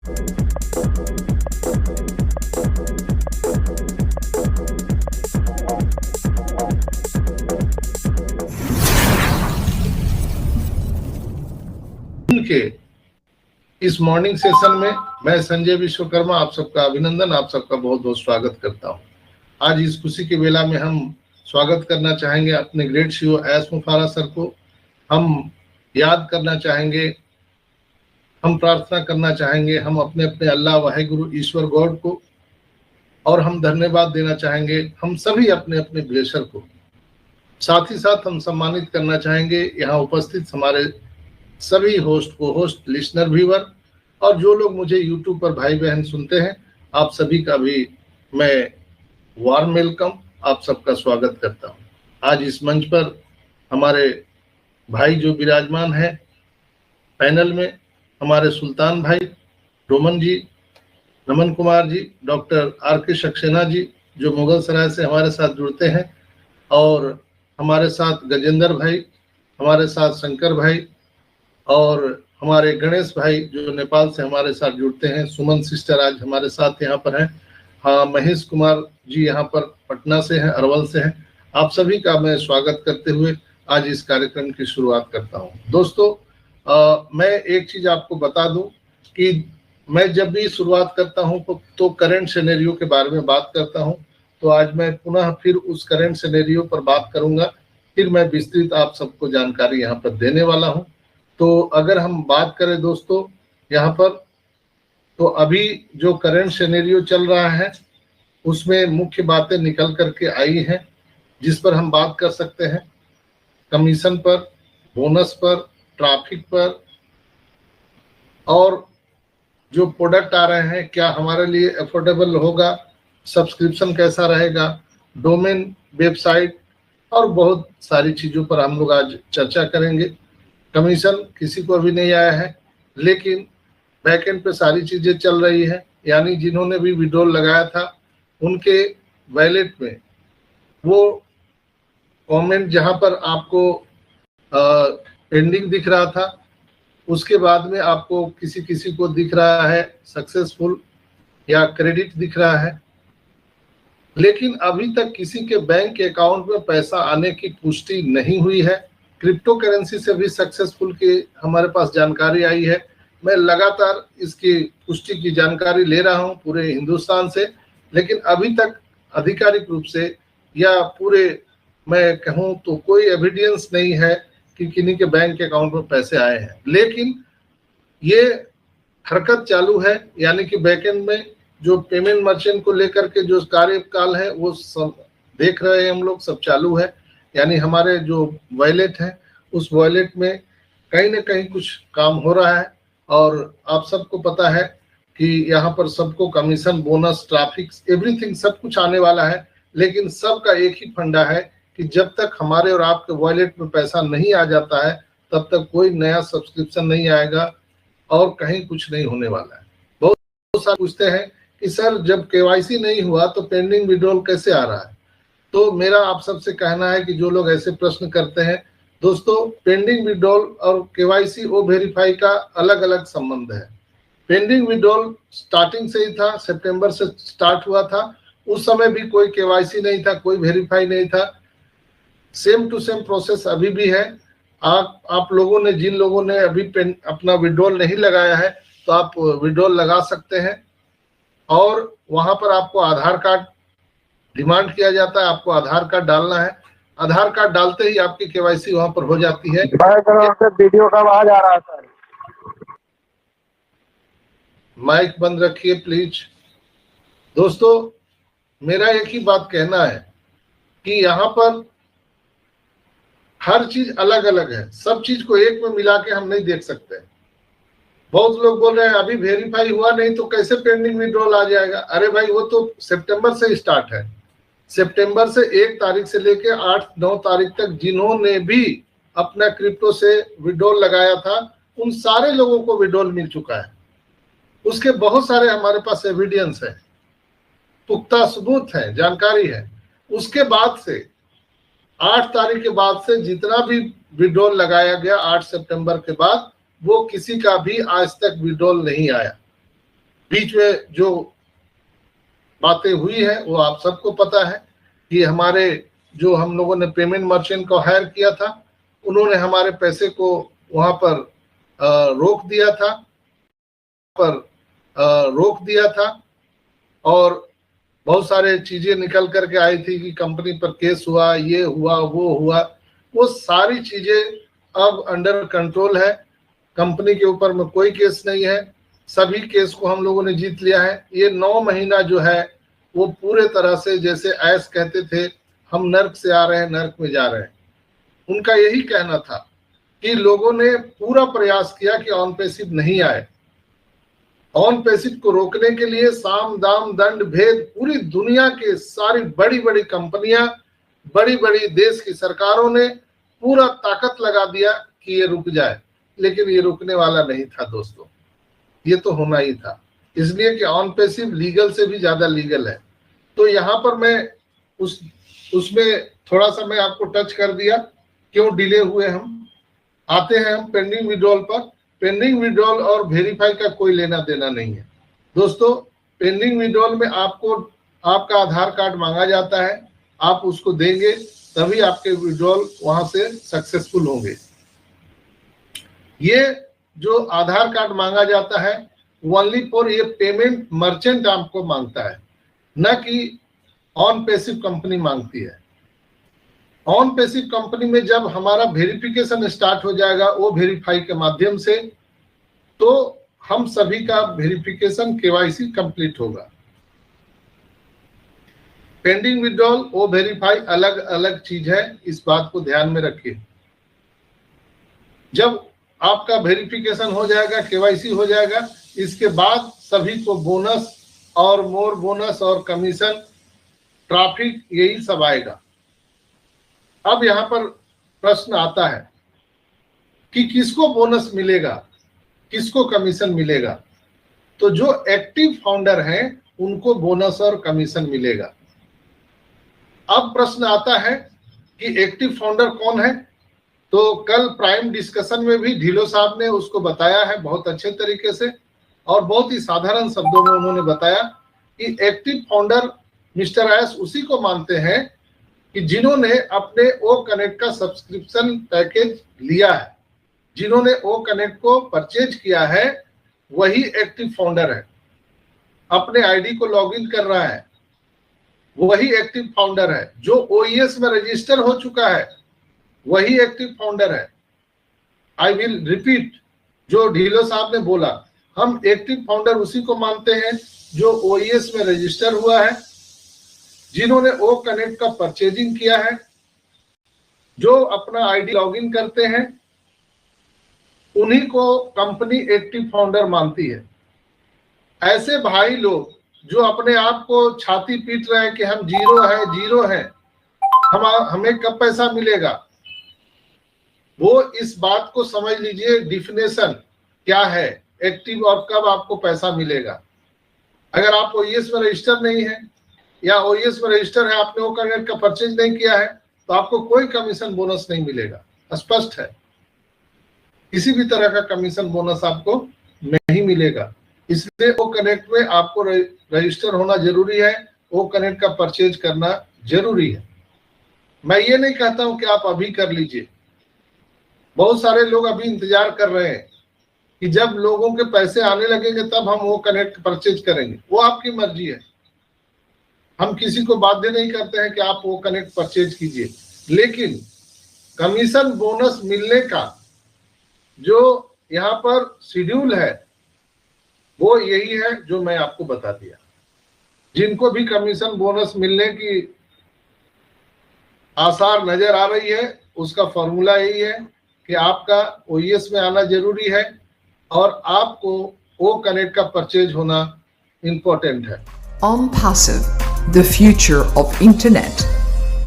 के इस morning session में मैं संजय विश्वकर्मा आप सबका अभिनंदन, आप सबका बहुत बहुत स्वागत करता हूं। आज इस खुशी के बेला में हम स्वागत करना चाहेंगे अपने ग्रेट सीईओ एस मुफारा सर को। हम याद करना चाहेंगे, हम प्रार्थना करना चाहेंगे, हम अपने अपने अल्लाह वाहिगुरु ईश्वर गॉड को, और हम धन्यवाद देना चाहेंगे हम सभी अपने अपने ब्लेसर को। साथ ही साथ हम सम्मानित करना चाहेंगे यहाँ उपस्थित हमारे सभी होस्ट को, होस्ट, लिसनर, व्यूअर, और जो लोग मुझे यूट्यूब पर भाई बहन सुनते हैं, आप सभी का भी मैं वार्म वेलकम, आप सबका स्वागत करता हूं। आज इस मंच पर हमारे भाई जो विराजमान है पैनल में, हमारे सुल्तान भाई, रोमन जी, नमन कुमार जी, डॉक्टर आर.के. सक्सेना जी जो मुगल सराय से हमारे साथ जुड़ते हैं, और हमारे साथ गजेंद्र भाई, हमारे साथ शंकर भाई, और हमारे गणेश भाई जो नेपाल से हमारे साथ जुड़ते हैं, सुमन सिस्टर आज हमारे साथ यहाँ पर हैं, हाँ, महेश कुमार जी यहाँ पर पटना से हैं, अरवल से हैं। आप सभी का मैं स्वागत करते हुए आज इस कार्यक्रम की शुरुआत करता हूँ। दोस्तों, मैं एक चीज आपको बता दूं कि मैं जब भी शुरुआत करता हूँ तो करंट सिनेरियो के बारे में बात करता हूँ। तो आज मैं पुनः फिर उस करंट सिनेरियो पर बात करूंगा, फिर मैं विस्तृत आप सबको जानकारी यहाँ पर देने वाला हूँ। तो अगर हम बात करें दोस्तों यहाँ पर, तो अभी जो करंट सिनेरियो चल रहा है उसमें मुख्य बातें निकल करके आई हैं जिस पर हम बात कर सकते हैं। कमीशन पर, बोनस पर, ट्रैफिक पर, और जो प्रोडक्ट आ रहे हैं क्या हमारे लिए अफोर्डेबल होगा, सब्सक्रिप्शन कैसा रहेगा, डोमेन, वेबसाइट, और बहुत सारी चीज़ों पर हम लोग आज चर्चा करेंगे। कमीशन किसी को अभी नहीं आया है, लेकिन बैकएंड पे सारी चीज़ें चल रही है, यानी जिन्होंने भी विड्रॉल लगाया था उनके वैलेट में वो कमेंट जहां पर आपको पेंडिंग दिख रहा था, उसके बाद में आपको किसी किसी को दिख रहा है सक्सेसफुल या क्रेडिट दिख रहा है, लेकिन अभी तक किसी के बैंक अकाउंट में पैसा आने की पुष्टि नहीं हुई है। क्रिप्टो करेंसी से भी सक्सेसफुल की हमारे पास जानकारी आई है। मैं लगातार इसकी पुष्टि की जानकारी ले रहा हूं पूरे हिंदुस्तान से, लेकिन अभी तक आधिकारिक रूप से या पूरे मैं कहूं तो कोई एविडेंस नहीं है कि किन्हीं के बैंक अकाउंट में पैसे आए हैं। लेकिन ये हरकत चालू है, यानी कि बैकएंड में जो पेमेंट मर्चेंट को लेकर के जो कार्यकाल है वो सब देख रहे हैं हम लोग, सब चालू है। यानी हमारे जो वॉलेट है उस वॉलेट में कहीं ना कहीं कुछ काम हो रहा है, और आप सबको पता है कि यहाँ पर सबको कमीशन, बोनस, ट्रैफिक, एवरीथिंग सब कुछ आने वाला है। लेकिन सबका एक ही फंडा है कि जब तक हमारे और आपके वॉलेट में पैसा नहीं आ जाता है तब तक कोई नया सब्सक्रिप्शन नहीं आएगा और कहीं कुछ नहीं होने वाला है। बहुत सारे पूछते हैं कि सर जब केवाईसी नहीं हुआ तो पेंडिंग विड्रॉल कैसे आ रहा है। तो मेरा आप सबसे कहना है कि जो लोग ऐसे प्रश्न करते हैं, दोस्तों पेंडिंग विड्रॉल और केवाईसी ओ वेरीफाई का अलग अलग संबंध है। पेंडिंग विड्रॉल स्टार्टिंग से ही था, सितंबर से स्टार्ट हुआ था, उस समय भी कोई केवाईसी नहीं था, कोई वेरीफाई नहीं था। सेम टू सेम प्रोसेस अभी भी है। आप लोगों ने, जिन लोगों ने अभी अपना विड्रॉल नहीं लगाया है तो आप विड्रॉल लगा सकते हैं, और वहां पर आपको आधार कार्ड डिमांड किया जाता है, आपको आधार कार्ड डालना है। आधार कार्ड डालते ही आपकी केवाईसी वहां पर हो जाती है। वीडियो का आवाज आ रहा है सर, माइक बंद रखिए प्लीज। दोस्तों मेरा एक ही बात कहना है कि यहाँ पर हर चीज अलग अलग है, सब चीज को एक में मिला के हम नहीं देख सकते। बहुत लोग बोल रहे हैं अभी वेरीफाई हुआ नहीं तो कैसे पेंडिंग विड्रॉल आ जाएगा। अरे भाई वो तो सितंबर से स्टार्ट है। सितंबर से 1 तारीख से लेके 8-9 तारीख तक जिन्होंने भी अपना क्रिप्टो से विड्रॉल लगाया था उन सारे लोगों को विड्रॉल मिल चुका है। उसके बहुत सारे हमारे पास एविडेंस है, पुख्ता सबूत है, जानकारी है। उसके बाद से 8 तारीख के बाद से जितना भी विड्रॉल लगाया गया 8 सितंबर के बाद, वो किसी का भी आज तक विड्रॉल नहीं आया। बीच में जो बातें हुई है वो आप सबको पता है कि हमारे जो हम लोगों ने पेमेंट मर्चेंट को हायर किया था, उन्होंने हमारे पैसे को वहां पर रोक दिया था और बहुत सारे चीजें निकल करके आई थी कि कंपनी पर केस हुआ, ये हुआ, वो हुआ। वो सारी चीजें अब अंडर कंट्रोल है। कंपनी के ऊपर में कोई केस नहीं है, सभी केस को हम लोगों ने जीत लिया है। ये 9 महीना जो है वो पूरे तरह से, जैसे ऐस कहते थे, हम नर्क से आ रहे हैं, नर्क में जा रहे हैं। उनका यही कहना था कि लोगों ने पूरा प्रयास किया कि ऑन पैसिव नहीं आए। ऑन पैसिव को रोकने के लिए साम दाम दंड भेद पूरी दुनिया के सारी बड़ी बड़ी कंपनियां, बड़ी बड़ी देश की सरकारों ने पूरा ताकत लगा दिया कि ये रुक जाए, लेकिन ये रुकने वाला नहीं था दोस्तों। ये तो होना ही था, इसलिए कि ऑन पैसिव लीगल से भी ज्यादा लीगल है। तो यहाँ पर मैं उसमें थोड़ा सा मैं आपको टच कर दिया, क्यों डिले हुए। हम आते हैं हम पेंडिंग विड्रॉल पर। पेंडिंग विड्रॉल और वेरीफाई का कोई लेना देना नहीं है दोस्तों। पेंडिंग विड्रॉल में आपको आपका आधार कार्ड मांगा जाता है, आप उसको देंगे तभी आपके विड्रॉल वहां से सक्सेसफुल होंगे। ये जो आधार कार्ड मांगा जाता है ओनली फॉर ये पेमेंट मर्चेंट आपको मांगता है, न कि ऑन पैसिव कंपनी मांगती है। ऑन पैसिव कंपनी में जब हमारा वेरिफिकेशन स्टार्ट हो जाएगा वो वेरीफाई के माध्यम से, तो हम सभी का वेरिफिकेशन केवाईसी कंप्लीट होगा। पेंडिंग विड्रॉल वो वेरीफाई अलग अलग चीज है, इस बात को ध्यान में रखिए। जब आपका वेरिफिकेशन हो जाएगा, केवाईसी हो जाएगा, इसके बाद सभी को बोनस और मोर बोनस और कमीशन, ट्रैफिक, यही सब आएगा। अब यहाँ पर प्रश्न आता है कि किसको बोनस मिलेगा, किसको कमीशन मिलेगा। तो जो एक्टिव फाउंडर हैं उनको बोनस और कमीशन मिलेगा। अब प्रश्न आता है कि एक्टिव फाउंडर कौन है। तो कल प्राइम डिस्कशन में भी ढिलो साहब ने उसको बताया है बहुत अच्छे तरीके से और बहुत ही साधारण शब्दों में उन्होंने बताया कि एक्टिव फाउंडर मिस्टर एस उसी को मानते हैं कि जिन्होंने अपने ओ कनेक्ट का सब्सक्रिप्शन पैकेज लिया है, जिन्होंने ओ कनेक्ट को परचेज किया है, वही एक्टिव फाउंडर है। अपने आईडी को लॉगिन कर रहा है, वही एक्टिव फाउंडर है। जो ओईएस में रजिस्टर हो चुका है वही एक्टिव फाउंडर है। आई विल रिपीट जो ढीलो साहब ने बोला, हम एक्टिव फाउंडर उसी को मानते हैं जो ओईएस में रजिस्टर हुआ है, जिन्होंने ओ कनेक्ट का परचेजिंग किया है, जो अपना आईडी लॉगिन करते हैं, उन्हीं को कंपनी एक्टिव फाउंडर मानती है। ऐसे भाई लोग जो अपने आप को छाती पीट रहे हैं कि हम जीरो है, हमें कब पैसा मिलेगा, वो इस बात को समझ लीजिए डिफिनेशन क्या है एक्टिव और कब आपको पैसा मिलेगा। अगर आप ओईएस में रजिस्टर नहीं है या ओईएस में रजिस्टर है, आपने वो कनेक्ट का परचेज नहीं किया है, तो आपको कोई कमीशन बोनस नहीं मिलेगा। स्पष्ट है, किसी भी तरह का कमीशन बोनस आपको नहीं मिलेगा। इसलिए वो कनेक्ट में आपको रजिस्टर होना जरूरी है, वो कनेक्ट का परचेज करना जरूरी है। मैं ये नहीं कहता हूं कि आप अभी कर लीजिए। बहुत सारे लोग अभी इंतजार कर रहे हैं कि जब लोगों के पैसे आने लगेंगे तब हम वो कनेक्ट परचेज करेंगे। वो आपकी मर्जी है, हम किसी को बाध्य नहीं करते हैं कि आप वो कनेक्ट परचेज कीजिए, लेकिन कमीशन बोनस मिलने का जो यहाँ पर शेड्यूल है वो यही है जो मैं आपको बता दिया। जिनको भी कमीशन बोनस मिलने की आसार नजर आ रही है, उसका फॉर्मूला यही है कि आपका ओईएस में आना जरूरी है और आपको ओ कनेक्ट का परचेज होना इंपॉर्टेंट है। OnPassive, the future of internet.